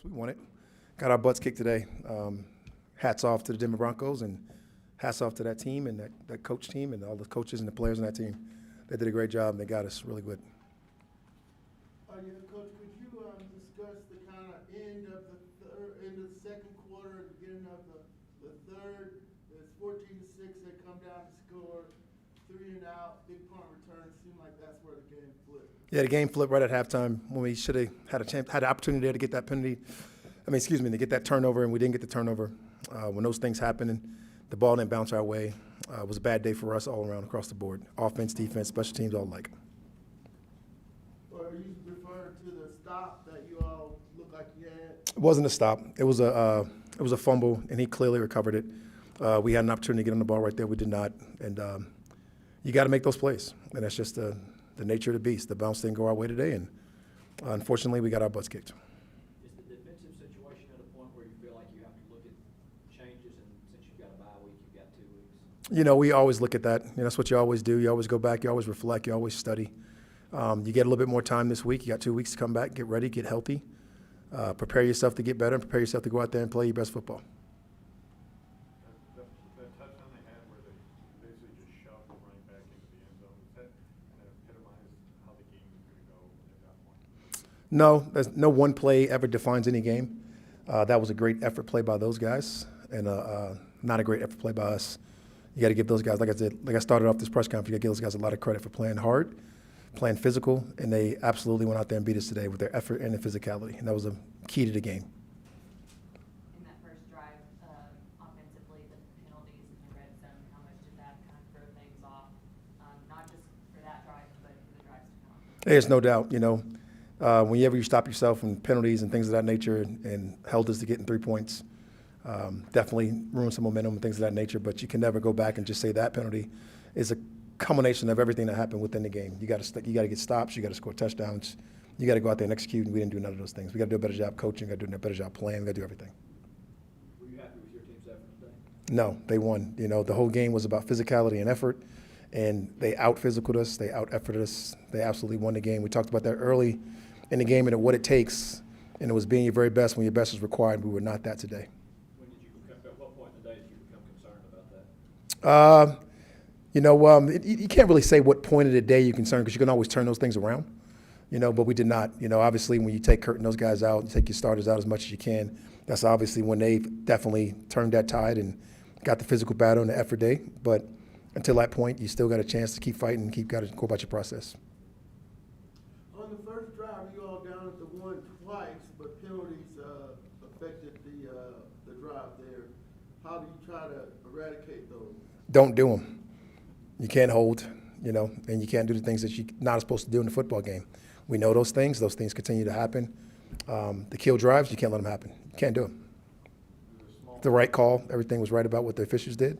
We won it. Got our butts kicked today. Hats off to the Denver Broncos and hats off to that team and that coach team and all the coaches and the players on that team. They did a great job and they got us really good. Coach, could you discuss the kind of end of the second quarter, beginning of the third? It's 14-6. They come down and score 3 and out, big punt return. It seemed like that's where the game flipped. Yeah, the game flipped right at halftime when we should have had the opportunity there to get that penalty. To get that turnover, and we didn't get the turnover. When those things happen and the ball didn't bounce our way, it was a bad day for us all around across the board. Offense, defense, special teams, all alike. Or are you referring to the stop that you all looked like you had? It wasn't a stop. It was a fumble, and he clearly recovered it. We had an opportunity to get on the ball right there. We did not. And you got to make those plays, and that's just the nature of the beast. The bounce didn't go our way today, and unfortunately, we got our butts kicked. Is the defensive situation at a point where you feel like you have to look at changes, and since you've got a bye week, you've got 2 weeks? We always look at that. That's what you always do. You always go back. You always reflect. You always study. You get a little bit more time this week. You got 2 weeks to come back, get ready, get healthy, prepare yourself to get better, and prepare yourself to go out there and play your best football. That touchdown they had where they basically just shoved the running back into the end zone, does that kind of epitomize how the game is going to go at that point? No, there's no one play ever defines any game. That was a great effort play by those guys, and not a great effort play by us. You got to give those guys, like I started off this press conference, you got to give those guys a lot of credit for playing hard, playing physical, and they absolutely went out there and beat us today with their effort and their physicality, and that was a key to the game. In that first drive, offensively, the penalties in the red zone, how much did that kind of throw things off, not just for that drive, but for the drives to come? There's no doubt, whenever you stop yourself from penalties and things of that nature and held us to getting 3 points, definitely ruin some momentum and things of that nature, but you can never go back and just say that penalty is a culmination of everything that happened within the game. You got to get stops, you got to score touchdowns, you got to go out there and execute, and we didn't do none of those things. We got to do a better job coaching, got to do a better job playing, we got to do everything. Were you happy with your team's effort today? No, they won. The whole game was about physicality and effort, and they out-physicaled us, they out-efforted us, they absolutely won the game. We talked about that early in the game and what it takes, and it was being your very best when your best was required. We were not that today. At what point in the day did you become concerned about that? You can't really say what point of the day you're concerned because you can always turn those things around, but we did not. Obviously when you take Kurt and those guys out, you take your starters out as much as you can, that's obviously when they definitely turned that tide and got the physical battle and the effort day. But until that point, you still got a chance to keep fighting and got to go about your process. On the first drive, you all down at the one twice, but penalties affected the drive there. How do you try to eradicate those? Don't do them. You can't hold, and you can't do the things that you're not supposed to do in the football game. We know those things. Those things continue to happen. The kill drives, you can't let them happen. You can't do them. The right call. Everything was right about what the officials did.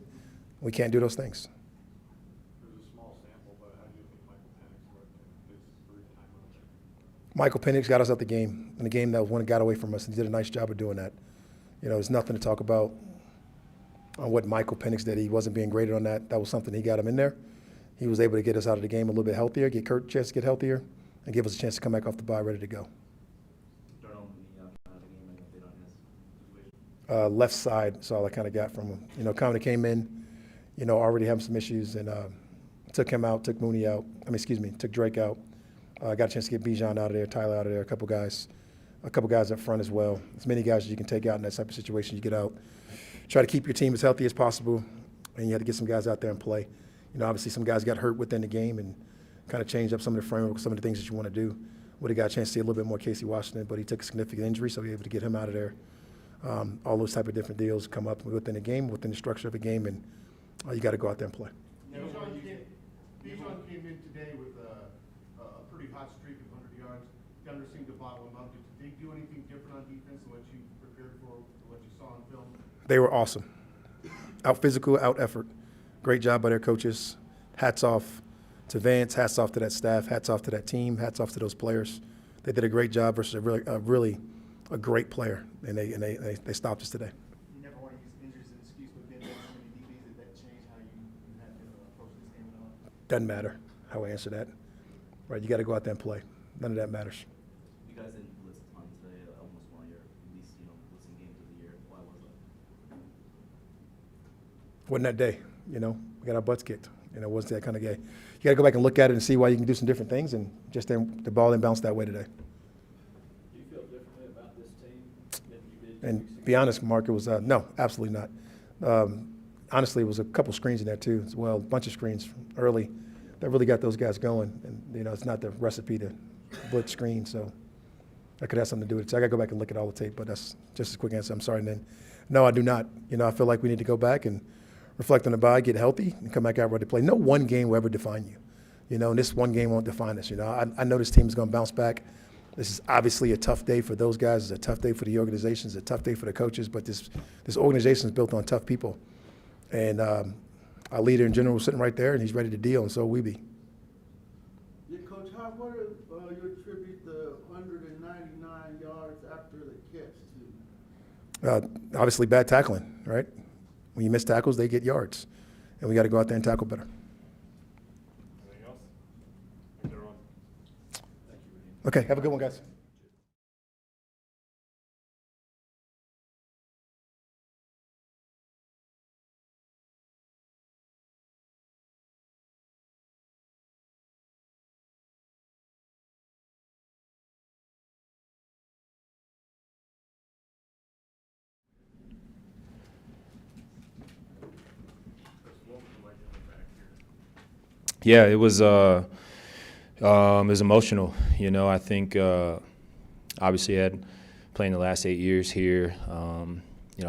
We can't do those things. There's a small sample, but how do you think Michael Penix worked in his 3 timeouts? Michael Penix got us out the game, in a game that one got away from us, and he did a nice job of doing that. There's nothing to talk about on what Michael Penix did. He wasn't being graded on that. That was something he got him in there. He was able to get us out of the game a little bit healthier, get Kurt a chance to get healthier, and give us a chance to come back off the bye ready to go. Left side, so all I kind of got from him. Comedy came in, already having some issues, and took him out, took Mooney out. Took Drake out. Got a chance to get Bijan out of there, Tyler out of there, a couple guys up front as well. As many guys as you can take out in that type of situation, you get out. Try to keep your team as healthy as possible, and you have to get some guys out there and play. Obviously some guys got hurt within the game and kind of changed up some of the framework, some of the things that you want to do. Would have got a chance to see a little bit more Casey Washington, but he took a significant injury, so we were able to get him out of there. All those type of different deals come up within the game, within the structure of the game, and you got to go out there and play. Bijan came in today with a pretty hot streak of 100 yards. Denver seemed to bottle him up. Did they do anything different on defense than what you prepared for, what you saw on film? They were awesome. Out physical, out effort. Great job by their coaches. Hats off to Vance. Hats off to that staff. Hats off to that team. Hats off to those players. They did a great job versus a really great player, and they stopped us today. You never want to use injuries as an excuse, but then so many DBs. Did that change how you have to approach this game at all? Doesn't matter how I answer that. Right? You got to go out there and play. None of that matters. You guys didn't blitz a ton today. Almost one of your wasn't that day, we got our butts kicked. It wasn't that kind of game. You got to go back and look at it and see why you can do some different things, and just then the ball didn't bounce that way today. Do you feel differently about this team than you did? And be honest, Mark, it was no, absolutely not. Honestly, it was a couple screens in there too as well, a bunch of screens early that really got those guys going. And it's not the recipe to blitz screen, so that could have something to do with it. So I got to go back and look at all the tape, but that's just a quick answer. I'm sorry. And then, no, I do not. I feel like we need to go back and reflect on the bye, get healthy, and come back out ready to play. No one game will ever define you. And this one game won't define us. I know this team is going to bounce back. This is obviously a tough day for those guys. It's a tough day for the organization. It's a tough day for the coaches. But this organization is built on tough people. And our leader in general is sitting right there, and he's ready to deal, and so will we be. Yeah, Coach, what do you attribute the 199 yards after the catch to? Obviously bad tackling, right? When you miss tackles, they get yards. And we got to go out there and tackle better. Anything else? I think they're on. Thank you, Raheem. Okay, have a good one, guys. What was it like coming back here? Yeah, it was emotional. I think obviously I had playing the last 8 years here. A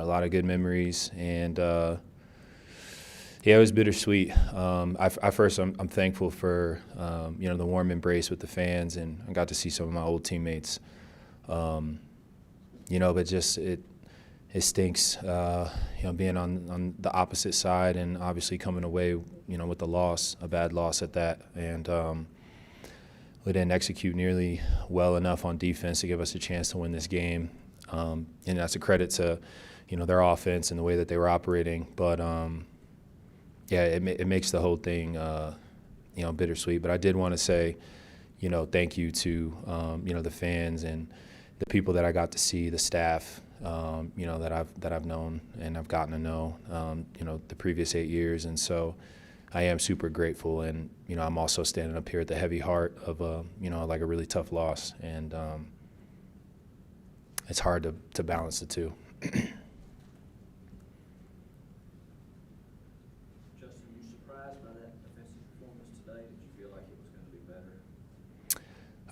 lot of good memories, and yeah, it was bittersweet. I'm thankful for the warm embrace with the fans, and I got to see some of my old teammates. But just it stinks, being on the opposite side and obviously coming away, with a bad loss at that. And we didn't execute nearly well enough on defense to give us a chance to win this game. And that's a credit to, their offense and the way that they were operating. But, yeah, it makes the whole thing, bittersweet. But I did want to say, thank you to, the fans and the people that I got to see, the staff, that I've known and I've gotten to know, the previous 8 years. And so I am super grateful. And, I'm also standing up here at the heavy heart of a really tough loss. And it's hard to balance the two. Justin, were you surprised by that defensive performance today? Did you feel like it was going to be better?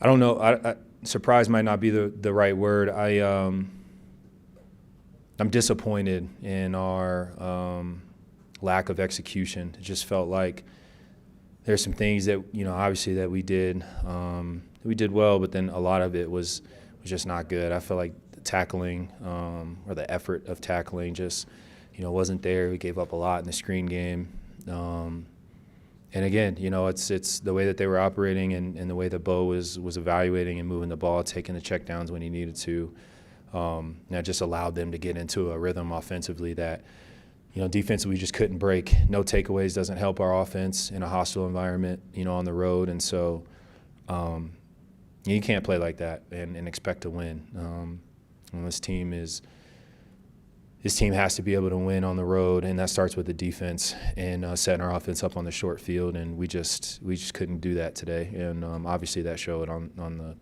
I don't know. Surprise might not be the right word. I'm disappointed in our lack of execution. It just felt like there's some things that obviously that we did well, but then a lot of it was just not good. I feel like the tackling or the effort of tackling just wasn't there. We gave up a lot in the screen game. And again, it's the way that they were operating and the way that Bo was evaluating and moving the ball, taking the checkdowns when he needed to. That just allowed them to get into a rhythm offensively that, defensively we just couldn't break. No takeaways doesn't help our offense in a hostile environment, on the road. And so you can't play like that and expect to win. And this team has to be able to win on the road, and that starts with the defense and setting our offense up on the short field. And we just couldn't do that today. And obviously that showed on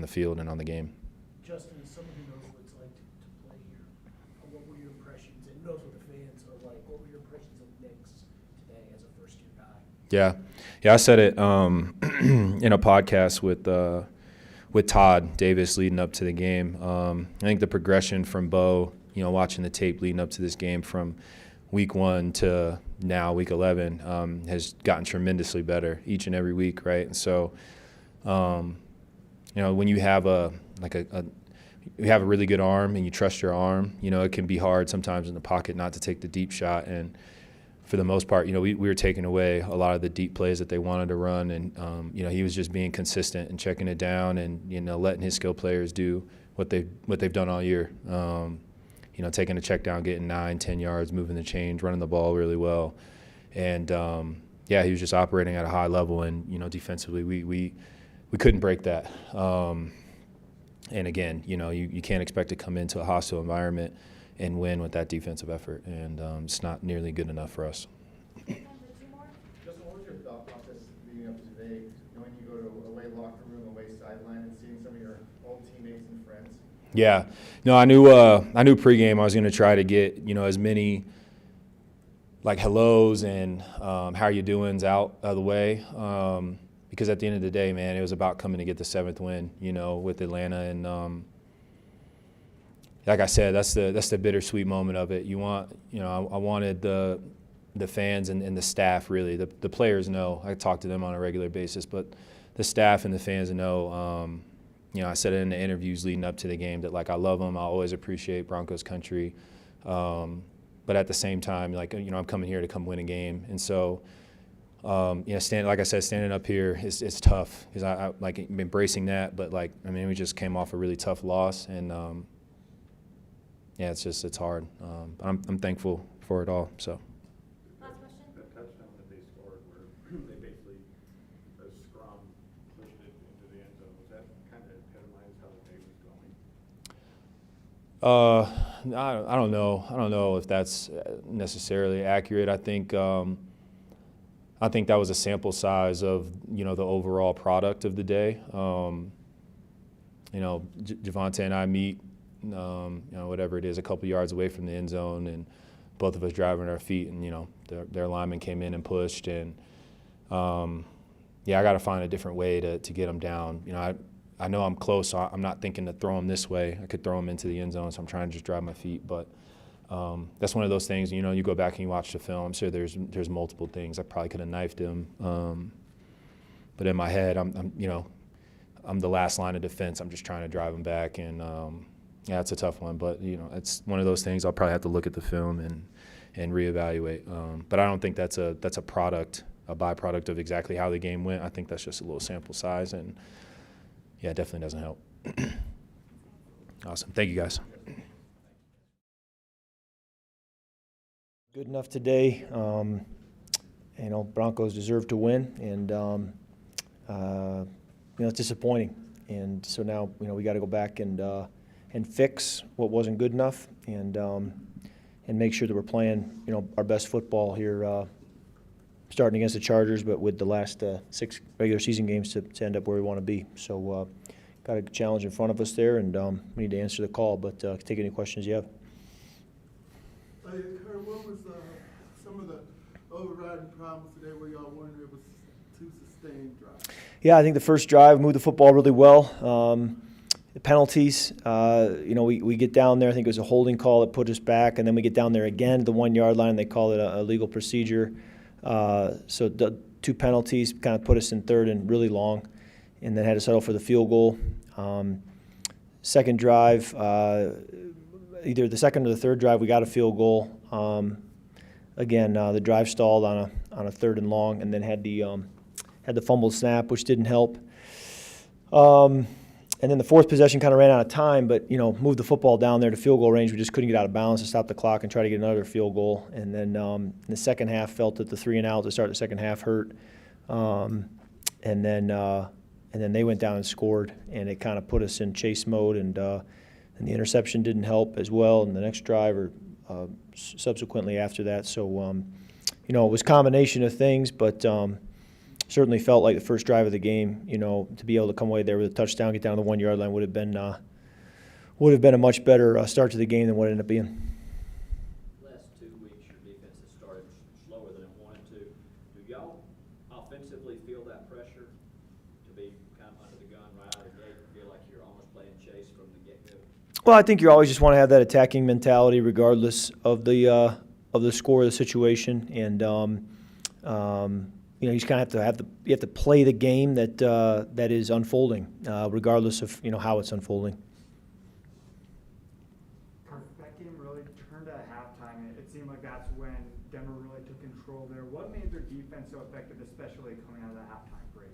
the field and on the game. Justin, as someone who knows what it's like to play here, what were your impressions, and knows what the fans are like, what were your impressions of Knicks today as a first-year guy? Yeah, I said it in a podcast with Todd Davis leading up to the game. I think the progression from Bo, watching the tape leading up to this game from week 1 to now week 11 has gotten tremendously better each and every week, right? And so, when you have you have a really good arm and you trust your arm, it can be hard sometimes in the pocket not to take the deep shot. And for the most part, we were taking away a lot of the deep plays that they wanted to run. And, he was just being consistent and checking it down and, letting his skill players do what they've done all year. Taking a check down, getting 9-10 yards, moving the chains, running the ball really well. And, he was just operating at a high level. And, defensively, we couldn't break that. And again, you can't expect to come into a hostile environment win with that defensive effort, and it's not nearly good enough for us. Justin, what was your thought process leading up to today, knowing you go to away locker room, away sideline, and seeing some of your old teammates and friends? Yeah, no, I knew pregame I was going to try to get as many like hellos and how you doings out of the way, because at the end of the day, man, it was about coming to get the 7th win, with Atlanta, and like I said, that's the bittersweet moment of it. I wanted the fans and the staff, really. The players know. I talk to them on a regular basis, but the staff and the fans know. I said it in the interviews leading up to the game that, like, I love them. I always appreciate Broncos country. But at the same time, like, I'm coming here to come win a game. And so, like I said, standing up here is tough because I like embracing that. But, like, we just came off a really tough loss. And, it's hard. I'm thankful for it all, so. Last question? That touchdown that they scored where they basically, a scrum pushed it into the end zone, was that kind of epitomize how the day was going? I don't know. I don't know if that's necessarily accurate. I think that was a sample size of the overall product of the day. Javonte and I meet, whatever it is, a couple yards away from the end zone, and both of us driving our feet, and their lineman came in and pushed, and I got to find a different way to get them down. I know I'm close, so I'm not thinking to throw them this way. I could throw them into the end zone, so I'm trying to just drive my feet. But that's one of those things, you go back and you watch the film. I'm sure there's multiple things. I probably could have knifed him. But in my head, I'm the last line of defense. I'm just trying to drive him back. And, it's a tough one. But, it's one of those things I'll probably have to look at the film and reevaluate. But I don't think that's a byproduct of exactly how the game went. I think that's just a little sample size. And, it definitely doesn't help. Awesome. Thank you, guys. Good enough today. Broncos deserve to win, and it's disappointing. And so now we got to go back and fix what wasn't good enough, and make sure that we're playing our best football here, starting against the Chargers, but with the last 6 regular season games to end up where we want to be. So got a challenge in front of us there, and we need to answer the call. But take any questions you have. Kurt, what was some of the overriding problems today where y'all weren't able to sustain drive? Yeah, I think the first drive moved the football really well. The penalties, we get down there. I think it was a holding call that put us back, and then we get down there again to the 1 yard line. They call it a legal procedure. So the 2 penalties kind of put us in third and really long, and then had to settle for the field goal. Second drive, either the second or the third drive, we got a field goal. Again, the drive stalled on a 3rd and long, and then had the fumbled snap, which didn't help. And then the 4th possession kind of ran out of time, but moved the football down there to field goal range. We just couldn't get out of bounds to stop the clock and try to get another field goal. And then in the second half, felt that the 3 and out to start the second half hurt. And then they went down and scored, and it kind of put us in chase mode. And the interception didn't help as well. And the next drive or subsequently after that, so it was a combination of things, but. Certainly felt like the first drive of the game, to be able to come away there with a touchdown, get down to the 1 yard line would have been a much better start to the game than what it ended up being. Last 2 weeks, your defense has started slower than it wanted to. Do y'all offensively feel that pressure to be kind of under the gun right out of the gate and feel like you're almost playing chase from the get-go? Well, I think you always just want to have that attacking mentality regardless of the score of the situation, and you just kind of have to play the game that is unfolding, regardless of how it's unfolding. That game really turned at halftime. It seemed like that's when Denver really took control there. What made their defense so effective, especially coming out of the halftime break?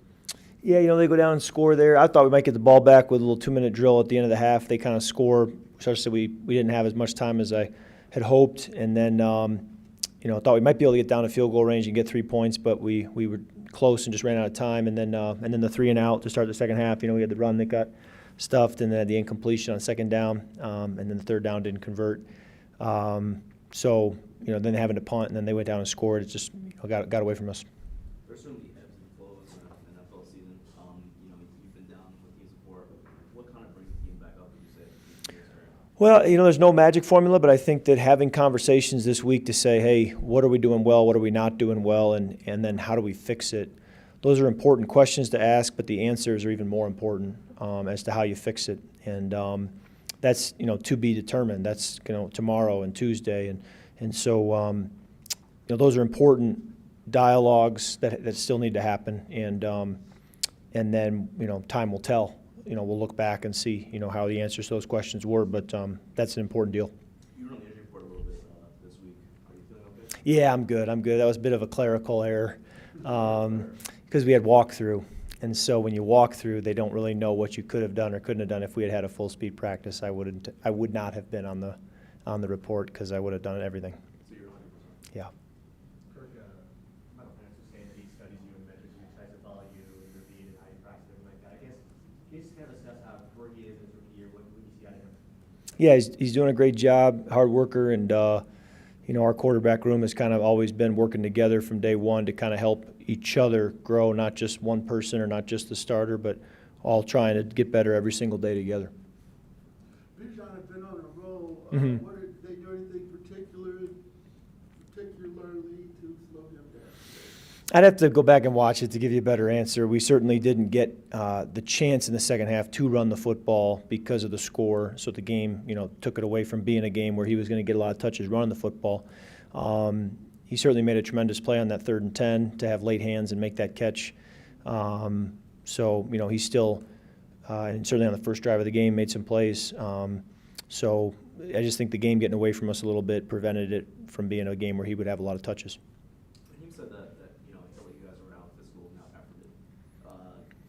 Yeah, they go down and score there. I thought we might get the ball back with a little 2-minute drill at the end of the half. They kind of score, such that we didn't have as much time as I had hoped, and then. Thought we might be able to get down to field goal range and get 3 points, but we were close and just ran out of time. And then the 3 and out to start the second half. We had the run that got stuffed, and then the incompletion on second down, and then the third down didn't convert. So, then having to punt, and then they went down and scored. It just got away from us. There's certainly ebbs and flows in an NFL season. You've been down with teams before. What kind of brings the team back up, would you say? Well, there's no magic formula, but I think that having conversations this week to say, hey, what are we doing well, what are we not doing well, and then how do we fix it? Those are important questions to ask, but the answers are even more important as to how you fix it. And that's, to be determined. That's, tomorrow and Tuesday. And so, those are important dialogues that still need to happen. And then, time will tell. We'll look back and see, how the answers to those questions were. But that's an important deal. You were on the injury report a little bit this week. Are you feeling okay? Yeah, I'm good. That was a bit of a clerical error because we had walkthrough. And so when you walk through, they don't really know what you could have done or couldn't have done. If we had had a full speed practice, I would not have been on the report because I would have done everything. So you're 100%. Yeah. Kirk, Michael Pence was saying that he studies you and metrics and he tries to follow you and your beat and how you practice and everything like that. I guess, can you just kind of assess where he is in his rookie year? What do you see out of him? Yeah, he's doing a great job, hard worker, and our quarterback room has kind of always been working together from day one to kind of help each other grow, not just one person or not just the starter, but all trying to get better every single day together. Bijan had been on a roll. Mhm. What did they do anything particularly to slow him down? I'd have to go back and watch it to give you a better answer. We certainly didn't get the chance in the second half to run the football because of the score. So the game, took it away from being a game where he was going to get a lot of touches running the football. He certainly made a tremendous play on that 3rd and 10 to have late hands and make that catch. So, he's still, and certainly on the first drive of the game, made some plays. So I just think the game getting away from us a little bit prevented it from being a game where he would have a lot of touches. Raheem said that you guys were out physical, now efforted.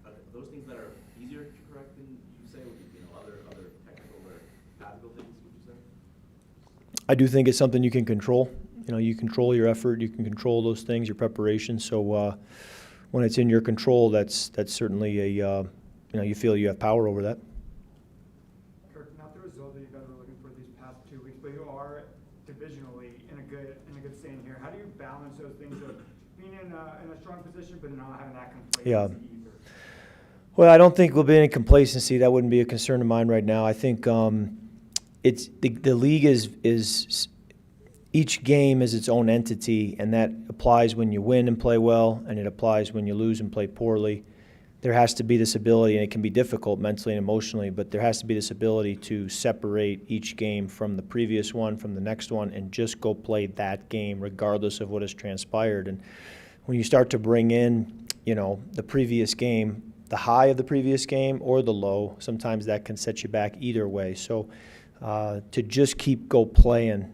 Are those things that are easier to correct than you say, other technical or tactical things, would you say? I do think it's something you can control. You control your effort, you can control those things, your preparation. So when it's in your control, that's certainly you feel you have power over that. Kirk, not the result that you guys were looking for these past 2 weeks, but you are divisionally in a good standing here. How do you balance those things of being in a strong position, but not having that complacency either? Well, I don't think we'll be in complacency. That wouldn't be a concern of mine right now. I think it's the league is each game is its own entity, and that applies when you win and play well, and it applies when you lose and play poorly. There has to be this ability, and it can be difficult mentally and emotionally, but there has to be this ability to separate each game from the previous one, from the next one, and just go play that game regardless of what has transpired. And when you start to bring in, the previous game, the high of the previous game or the low, sometimes that can set you back either way. So to just keep playing,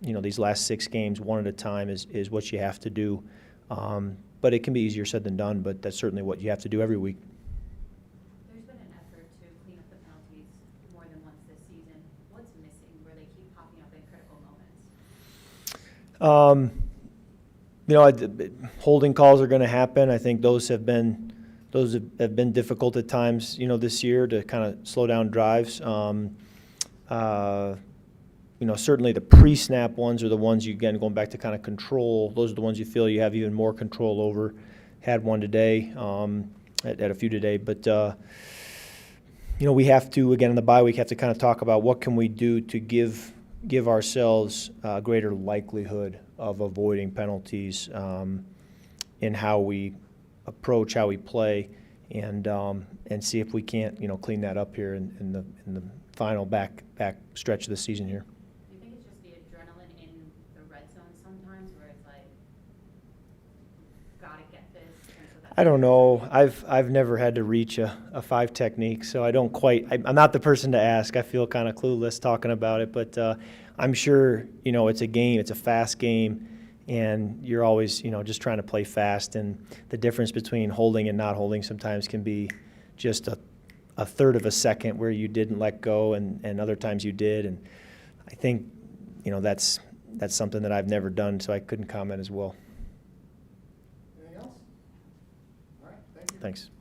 these last 6 games one at a time is what you have to do. But it can be easier said than done, but that's certainly what you have to do every week. There's been an effort to clean up the penalties more than once this season. What's missing where they keep popping up in critical moments? Holding calls are going to happen. I think those have been difficult at times, this year to kind of slow down drives. Certainly the pre-snap ones are the ones again, going back to kind of control. Those are the ones you feel you have even more control over. Had one today, had a few today, but we have to, again, in the bye week, have to kind of talk about what can we do to give ourselves a greater likelihood of avoiding penalties in how we approach, how we play, and see if we can't, clean that up here in the final back stretch of the season here. Do you think it's just the adrenaline in the red zone sometimes where it's like, gotta get this? And so that's I don't know. I've never had to reach a 5 technique, so I don't quite. I'm not the person to ask. I feel kind of clueless talking about it, but I'm sure it's a game. It's a fast game, and you're always just trying to play fast. And the difference between holding and not holding sometimes can be just a third of a second where you didn't let go, and other times you did. And I think that's something that I've never done, so I couldn't comment as well. Anything else? All right, thank you. Thanks.